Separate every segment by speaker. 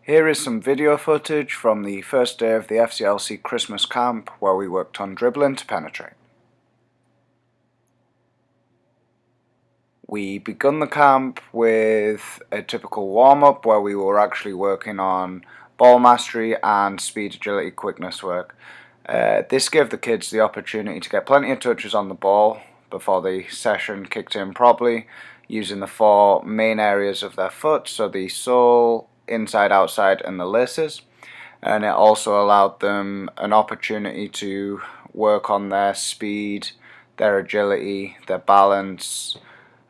Speaker 1: Here is some video footage from the first day of the FCLC Christmas camp where we worked on dribbling to penetrate. We begun the camp with a typical warm-up where we were actually working on ball mastery and speed, agility, quickness work. This gave the kids the opportunity to get plenty of touches on the ball before the session kicked in properly, using the four main areas of their foot, so the sole, inside, outside and the laces. And it also allowed them an opportunity to work on their speed, their agility, their balance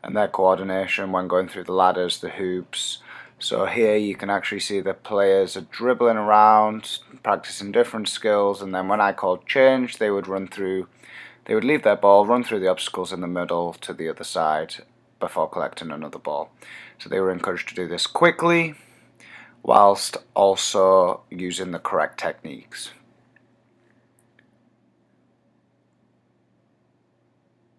Speaker 1: and their coordination when going through the ladders, the hoops. So here you can actually see the players are dribbling around, practicing different skills, and then when I called change they would leave their ball, run through the obstacles in the middle to the other side before collecting another ball. So they were encouraged to do this quickly whilst also using the correct techniques.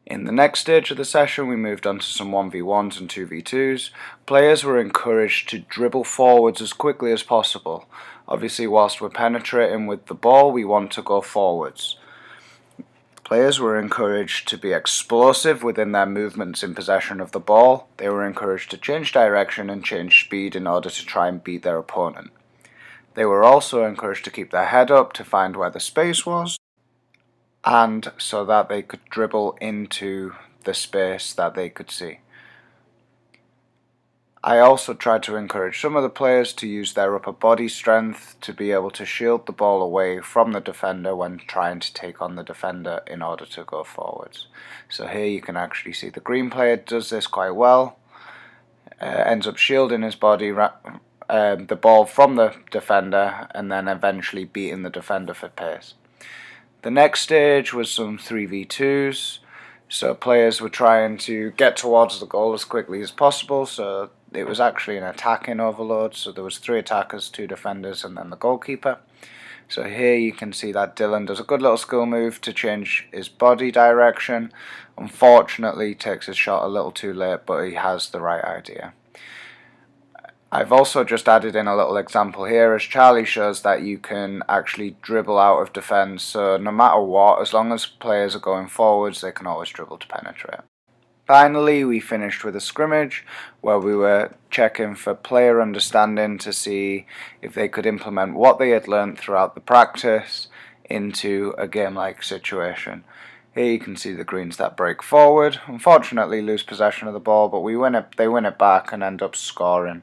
Speaker 1: In the next stage of the session we moved on to some 1v1s and 2v2s. Players were encouraged to dribble forwards as quickly as possible. Obviously whilst we're penetrating with the ball we want to go forwards. Players were encouraged to be explosive within their movements in possession of the ball. They were encouraged to change direction and change speed in order to try and beat their opponent. They were also encouraged to keep their head up to find where the space was, and so that they could dribble into the space that they could see. I also tried to encourage some of the players to use their upper body strength to be able to shield the ball away from the defender when trying to take on the defender in order to go forwards. So here you can actually see the green player does this quite well, ends up shielding his body, the ball from the defender, and then eventually beating the defender for pace. The next stage was some 3v2s, so players were trying to get towards the goal as quickly as possible, so it was actually an attacking overload, so there was 3 attackers, 2 defenders and then the goalkeeper. So here you can see that Dylan does a good little skill move to change his body direction. Unfortunately he takes his shot a little too late, but he has the right idea. I've also just added in a little example here as Charlie shows that you can actually dribble out of defence, so no matter what, as long as players are going forwards they can always dribble to penetrate. Finally we finished with a scrimmage where we were checking for player understanding to see if they could implement what they had learnt throughout the practice into a game-like situation. Here you can see the greens that break forward, unfortunately lose possession of the ball, but they win it back and end up scoring.